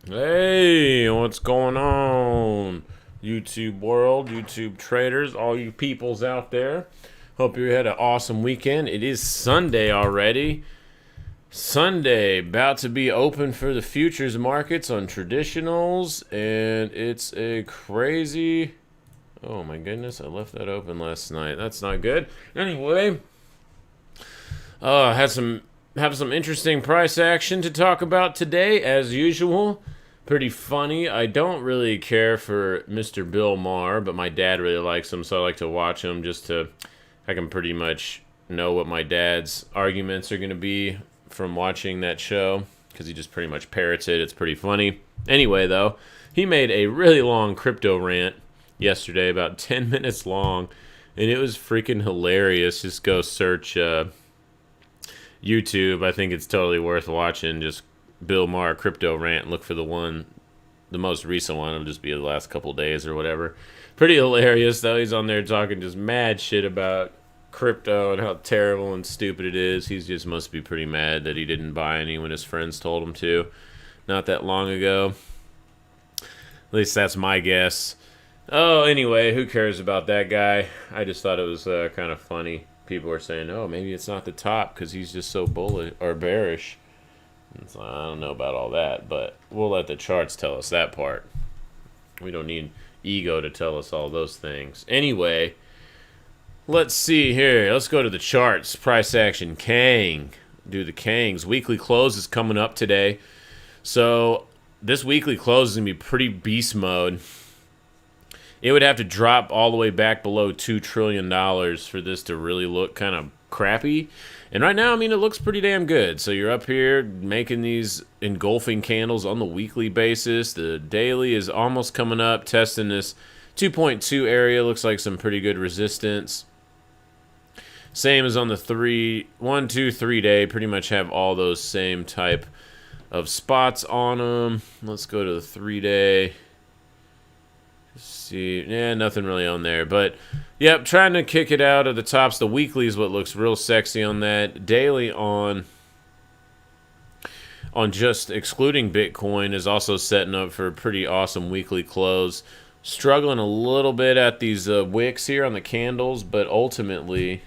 Hey, what's going on? YouTube world, YouTube traders, all you peoples out there. Hope you had an awesome weekend. It is Sunday already. Sunday, about to be open for the futures markets on traditionals, and it's a crazy. Oh my goodness, I left that open last night. That's not good. Anyway, had some have some interesting price action to talk about today, as usual. Pretty funny. I don't really care for Mr. Bill Maher, but my dad really likes him, so I like to watch him I can pretty much know what my dad's arguments are going to be from watching that show, because he just pretty much parrots it. It's pretty funny. Anyway, though, he made a really long crypto rant yesterday, about 10 minutes long, and it was freaking hilarious. Just go search YouTube. I think it's totally worth watching. Just Bill Maher crypto rant. Look for the most recent one. It'll just be the last couple days or whatever. Pretty hilarious though. He's on there talking just mad shit about crypto and how terrible and stupid it is. He just must be pretty mad that he didn't buy any when his friends told him to, not that long ago. At least that's my guess. Oh, anyway, who cares about that guy? I just thought it was kind of funny. People are saying, "Oh, maybe it's not the top because he's just so bullish or bearish." So I don't know about all that, but we'll let the charts tell us that part. We don't need ego to tell us all those things. Anyway, let's see here. Let's go to the charts. Price action. Kang. Do the Kangs. Weekly close is coming up today. So this weekly close is going to be pretty beast mode. It would have to drop all the way back below $2 trillion for this to really look kind of crappy. And right now, I mean, it looks pretty damn good. So you're up here making these engulfing candles on the weekly basis. The daily is almost coming up, testing this 2.2 area. Looks like some pretty good resistance. Same as on the 1, 2, 3 day. Pretty much have all those same type of spots on them. Let's go to the 3 day. See, yeah, nothing really on there, but yep, trying to kick it out of the tops. The weekly is what looks real sexy on that. Daily on just excluding Bitcoin is also setting up for a pretty awesome weekly close. Struggling a little bit at these wicks here on the candles, but ultimately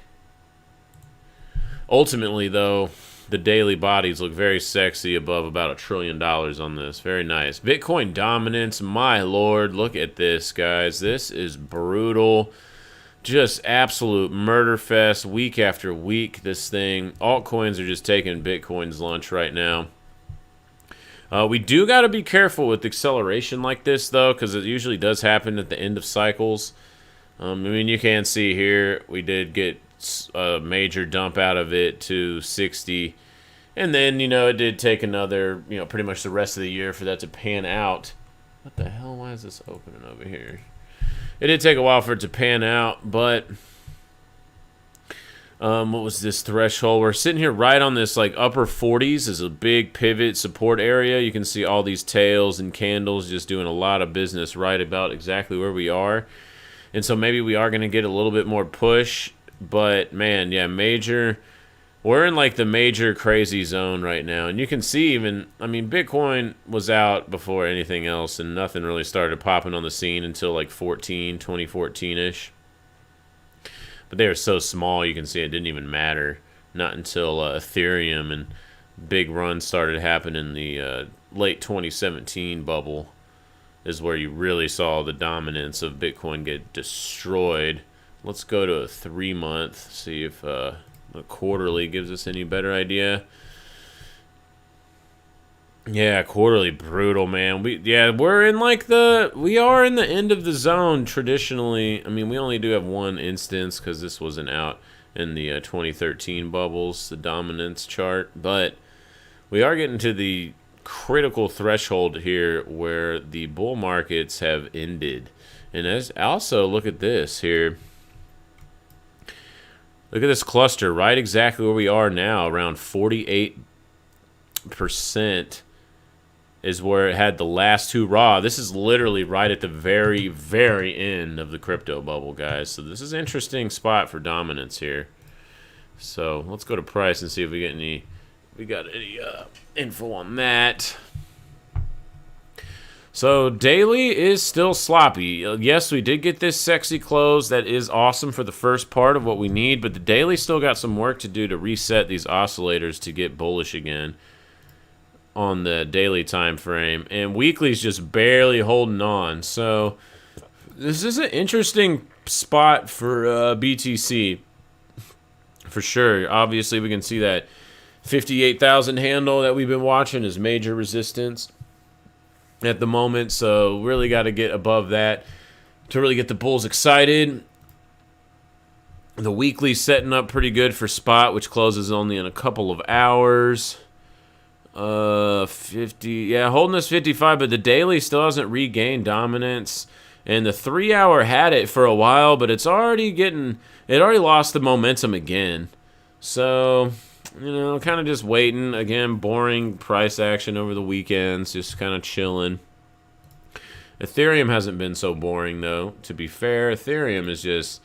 though, the daily bodies look very sexy above about $1 trillion on this. Very nice. Bitcoin dominance, my lord. Look at this, guys. This is brutal. Just absolute murder fest week after week, this thing. Altcoins are just taking Bitcoin's lunch right now. We do got to be careful with acceleration like this, though, because it usually does happen at the end of cycles. I mean, you can see here, we did get a major dump out of it to 60. And then, it did take another, pretty much the rest of the year for that to pan out. What the hell? Why is this opening over here? It did take a while for it to pan out, but what was this threshold? We're sitting here right on this upper 40s. Is a big pivot support area. You can see all these tails and candles just doing a lot of business right about exactly where we are. And so maybe we are going to get a little bit more push. But, man, yeah, we're in the major crazy zone right now. And you can see Bitcoin was out before anything else, and nothing really started popping on the scene until 2014-ish. But they were so small, you can see it didn't even matter. Not until Ethereum and big runs started happening in the late 2017 bubble is where you really saw the dominance of Bitcoin get destroyed. Let's go to a 3-month, see if the quarterly gives us any better idea. Yeah, quarterly brutal, man. We are in the end of the zone traditionally. I mean, we only do have one instance because this wasn't out in the 2013 bubbles, the dominance chart, but we are getting to the critical threshold here where the bull markets have ended. And also look at this here. Look at this cluster, right exactly where we are now, around 48% is where it had the last hurrah. This is literally right at the very, very end of the crypto bubble, guys. So this is an interesting spot for dominance here. So let's go to price and see if we got any info on that. So daily is still sloppy. Yes, we did get this sexy close. That is awesome for the first part of what we need, but the daily still got some work to do to reset these oscillators to get bullish again on the daily time frame. And weekly's just barely holding on. So this is an interesting spot for BTC for sure. Obviously, we can see that 58,000 handle that we've been watching is major resistance at the moment, so really got to get above that to really get the bulls excited. The weekly setting up pretty good for spot, which closes only in a couple of hours. 50, yeah, holding us 55, but the daily still hasn't regained dominance. And the 3 hour had it for a while, but it already lost the momentum again. So, kind of just waiting. Again, boring price action over the weekends, just kind of chilling. Ethereum hasn't been so boring, though, to be fair. Ethereum is just,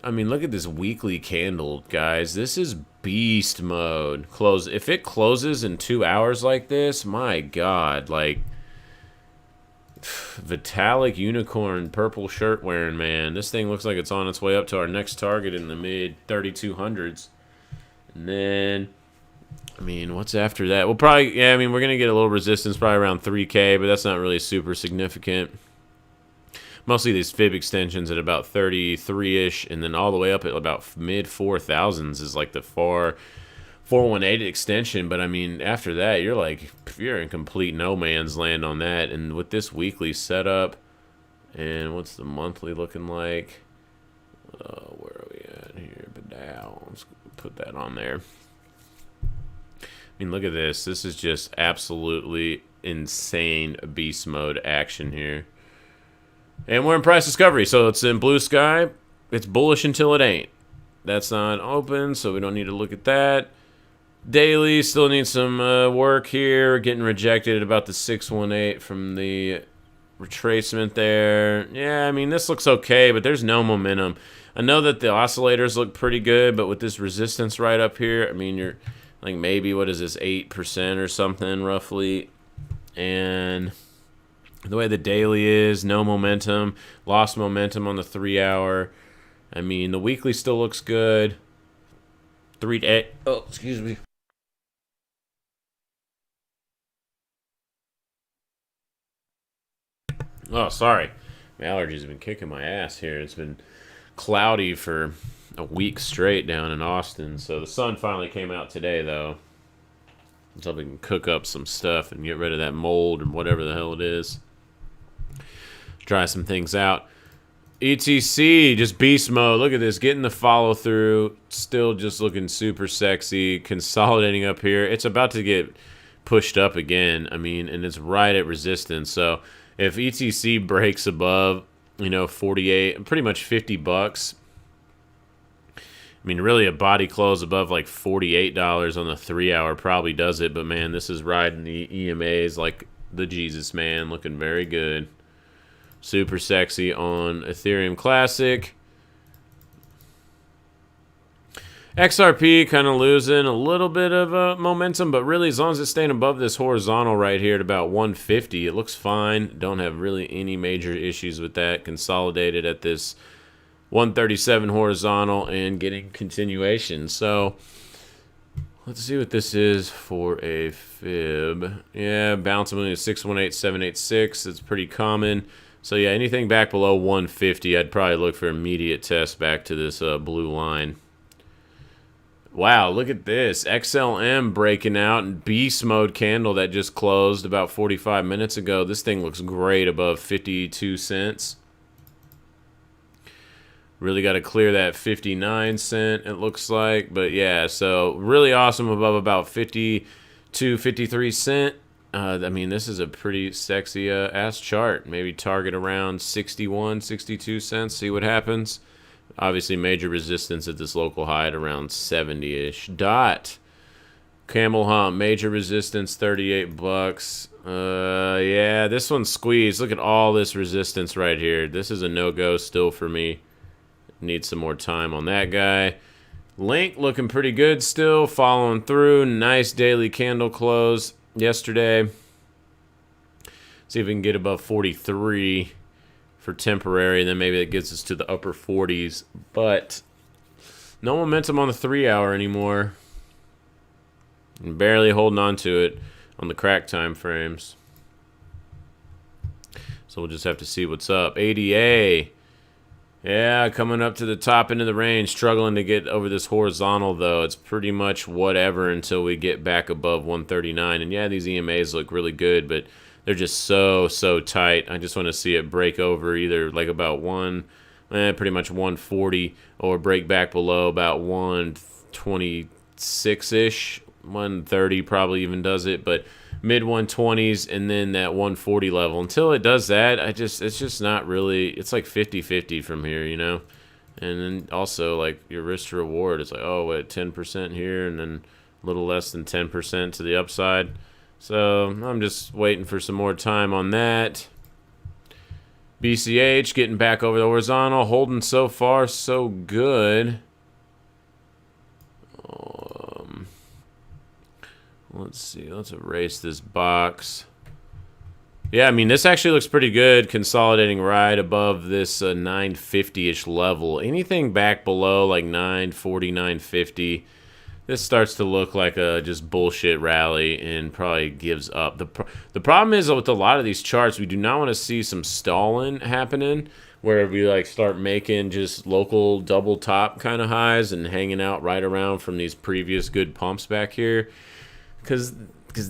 look at this weekly candle, guys. This is beast mode. If it closes in 2 hours like this, my God, like, Vitalik unicorn purple shirt wearing, man. This thing looks like it's on its way up to our next target in the mid 3200s. And then, what's after that? We'll probably, we're going to get a little resistance probably around 3K, but that's not really super significant. Mostly these fib extensions at about 33-ish, and then all the way up at about mid 4000s is like the far 418 extension. But after that, you're in complete no man's land on that. And with this weekly setup, and what's the monthly looking like? Where are we at here? But now let's put that on there. Look at this. This is just absolutely insane beast mode action here. And we're in price discovery, so it's in blue sky. It's bullish until it ain't. That's not open, so we don't need to look at that. Daily still needs some work here. Getting rejected at about the 618 from the retracement there. Yeah, this looks okay, but there's no momentum. I know that the oscillators look pretty good, but with this resistance right up here, you're like maybe, what is this, 8% or something roughly. And the way the daily is, no momentum. Lost momentum on the 3 hour. The weekly still looks good. 3 day. Oh, excuse me. Oh, sorry. My allergies have been kicking my ass here. It's been cloudy for a week straight down in Austin. So the sun finally came out today, though. So we can cook up some stuff and get rid of that mold or whatever the hell it is. Try some things out. ETC, just beast mode. Look at this. Getting the follow through. Still just looking super sexy. Consolidating up here. It's about to get pushed up again. And it's right at resistance. So if ETC breaks above, 48, pretty much $50. Really a body close above like $48 on the 3 hour probably does it. But man, this is riding the EMAs like the Jesus man. Looking very good. Super sexy on Ethereum Classic. XRP kind of losing a little bit of momentum, but really as long as it's staying above this horizontal right here at about 150, it looks fine. Don't have really any major issues with that. Consolidated at this 137 horizontal and getting continuation. So let's see what this is for a fib. Yeah, bouncing to 618786. It's pretty common. So yeah, anything back below 150, I'd probably look for immediate test back to this blue line. Wow, look at this. XLM breaking out in beast mode candle that just closed about 45 minutes ago. This thing looks great above 52 cents. Really got to clear that 59 cent, it looks like. But yeah, so really awesome above about 52, 53 cent. This is a pretty sexy ass chart. Maybe target around 61, 62 cents. See what happens. Obviously, major resistance at this local high at around 70-ish. Dot. Camel hump. Major resistance, $38. Yeah, this one's squeezed. Look at all this resistance right here. This is a no-go still for me. Need some more time on that guy. Link looking pretty good still. Following through. Nice daily candle close yesterday. See if we can get above 43 for temporary, and then maybe that gets us to the upper 40s. But no momentum on the 3 hour anymore. And barely holding on to it on the crack time frames. So we'll just have to see what's up. ADA. Yeah, coming up to the top end of the range. Struggling to get over this horizontal, though. It's pretty much whatever until we get back above 139. And yeah, these EMAs look really good, but they're just so tight. I just want to see it break over either like about pretty much 140, or break back below about 126-ish. 130 probably even does it, but mid 120s and then that 140 level. Until it does that, it's just not really, it's like 50-50 from here, you know. And then also like your risk to reward is like, oh, what, 10% here and then a little less than 10% to the upside. So I'm just waiting for some more time on that. BCH getting back over the horizontal, holding so far so good. Let's see. Let's erase this box. Yeah, I mean, this actually looks pretty good, consolidating right above this 950-ish level. Anything back below like 940, 950, this starts to look like a just bullshit rally and probably gives up. The problem is with a lot of these charts, we do not want to see some stalling happening where we like start making just local double top kind of highs and hanging out right around from these previous good pumps back here. Because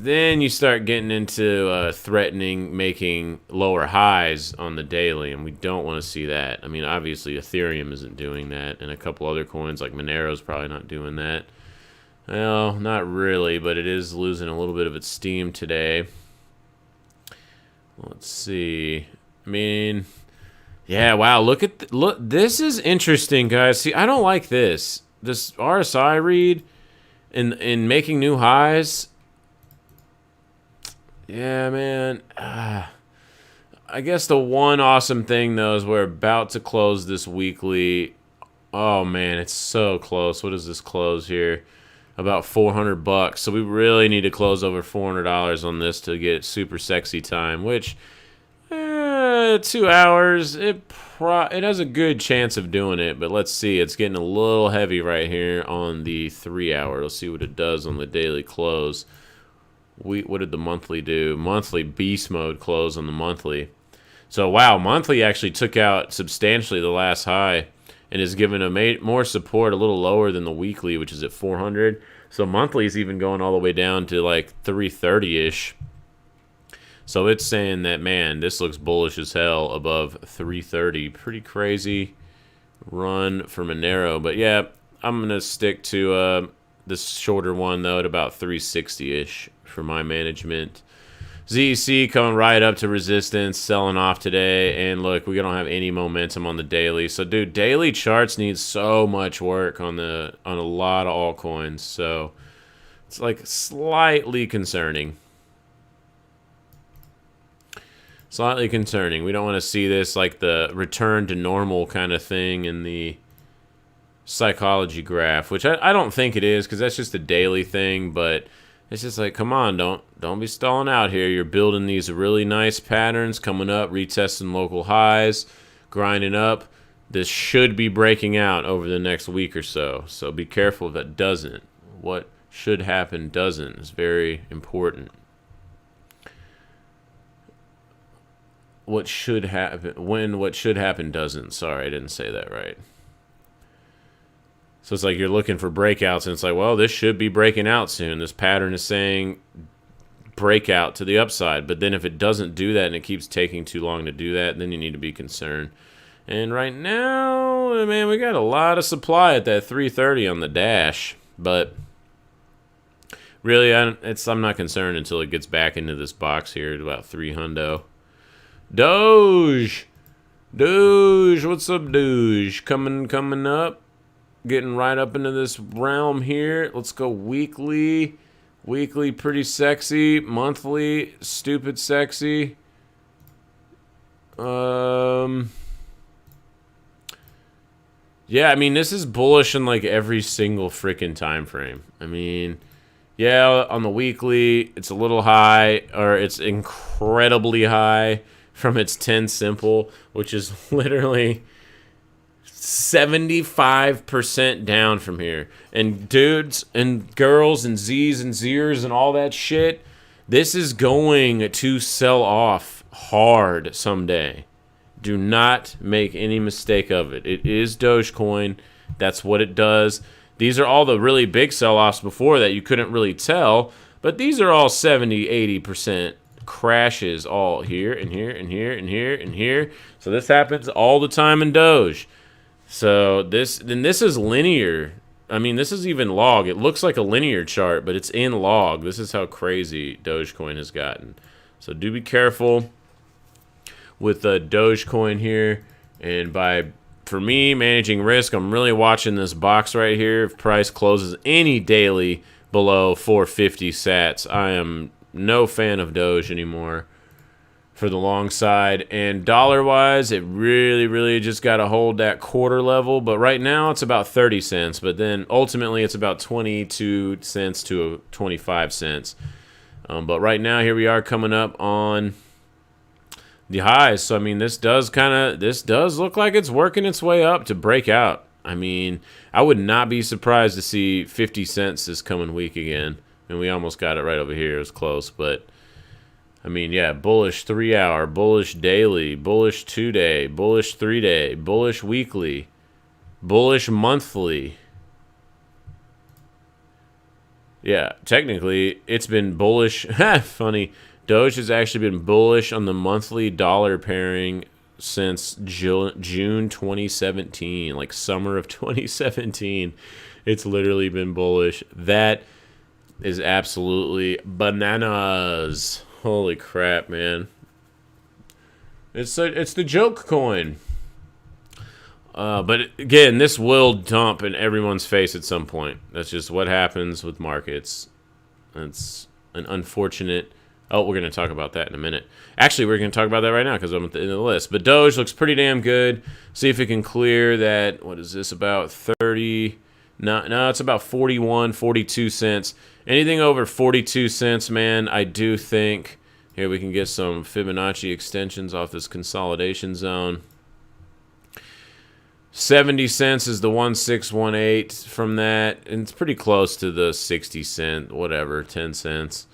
then you start getting into threatening making lower highs on the daily, and we don't want to see that. I mean, obviously, Ethereum isn't doing that, and a couple other coins like Monero's probably not doing that. Well, not really, but it is losing a little bit of its steam today. Let's see. I mean, yeah, wow, look. This is interesting, guys. See, I don't like this. This RSI read in making new highs. Yeah, man. I guess the one awesome thing, though, is we're about to close this weekly. Oh, man, it's so close. What does this close here? About $400. So we really need to close over $400 on this to get super sexy time, which 2 hours, it has a good chance of doing it, but let's see. It's getting a little heavy right here on the 3 hour. Let's see what it does on the daily close. What did the monthly do? Monthly beast mode close on the monthly. So, wow, monthly actually took out substantially the last high and is given more support a little lower than the weekly, which is at 400. So, monthly is even going all the way down to like 330-ish. So, it's saying that, man, this looks bullish as hell above 330. Pretty crazy run for Monero. But, yeah, I'm going to stick to this shorter one, though, at about 360-ish. For my management. ZEC coming right up to resistance, selling off today, and look, we don't have any momentum on the daily. So, dude, daily charts need so much work on a lot of altcoins. So, it's like slightly concerning. Slightly concerning. We don't want to see this like the return to normal kind of thing in the psychology graph, which I don't think it is because that's just a daily thing, but it's just like, come on, don't be stalling out here. You're building these really nice patterns, coming up, retesting local highs, grinding up. This should be breaking out over the next week or so. So be careful if that doesn't. What should happen doesn't. It's very important. What should happen when what should happen doesn't. Sorry, I didn't say that right. So it's like you're looking for breakouts, and it's like, well, this should be breaking out soon. This pattern is saying breakout to the upside. But then if it doesn't do that and it keeps taking too long to do that, then you need to be concerned. And right now, man, we got a lot of supply at that 330 on the dash. But really, I'm not concerned until it gets back into this box here at about 300. Doge! What's up, Doge? Coming up. Getting right up into this realm here. Let's go weekly. Weekly, pretty sexy. Monthly, stupid sexy. Yeah, I mean, this is bullish in like every single freaking time frame. I mean, Yeah, on the weekly, it's a little high, or it's incredibly high from its 10 simple, which is literally 75% down from here. And dudes and girls and Z's and Zers and all that shit, this is going to sell off hard someday. Do not make any mistake of it. It is Dogecoin. That's what it does. These are all the really big sell-offs before that you couldn't really tell, but these are all 70, 80% crashes all here and here and here and here and here. So this happens all the time in Doge. So this is linear. I mean, this is even log. It looks like a linear chart, but it's in log. This is how crazy Dogecoin has gotten. So do be careful with Dogecoin here. And for me, managing risk, I'm really watching this box right here. If price closes any daily below 450 sats, I am no fan of Doge anymore for the long side. And dollar-wise, it really, really just got to hold that quarter level. But right now, it's about 30 cents. But then ultimately, it's about 22 cents to 25 cents. But right now, here we are coming up on the highs. So I mean, this does look like it's working its way up to break out. I mean, I would not be surprised to see 50 cents this coming week again. And we almost got it right over here. It was close, but I mean, yeah, bullish 3 hour, bullish daily, bullish 2-day, bullish 3-day, bullish weekly, bullish monthly. Yeah, technically it's been bullish. Funny. Doge has actually been bullish on the monthly dollar pairing since June 2017, like summer of 2017. It's literally been bullish. That is absolutely bananas. Holy crap, man. It's the joke coin. But again, this will dump in everyone's face at some point. That's just what happens with markets. It's an unfortunate... Oh, we're going to talk about that in a minute. Actually, we're going to talk about that right now because I'm at the end of the list. But Doge looks pretty damn good. See if it can clear that. What is this, about 30? No, it's about 41, 42 cents. Anything over 42 cents, man, I do think. Here we can get some Fibonacci extensions off this consolidation zone. 70 cents is the 1618 from that. And it's pretty close to the 60 cent, whatever, 10 cents.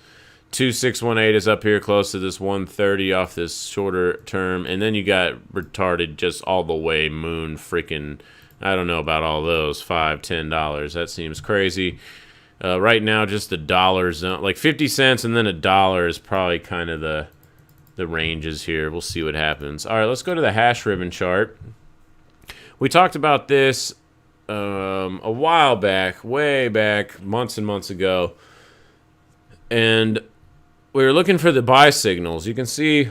2618 is up here close to this 130 off this shorter term. And then you got retarded just all the way moon freaking, I don't know about all those, $5, $10. That seems crazy. Right now, just the dollar zone, like 50 cents and then $1 is probably kind of the ranges here. We'll see what happens. All right, let's go to the hash ribbon chart. We talked about this a while back, way back, months and months ago. And we were looking for the buy signals. You can see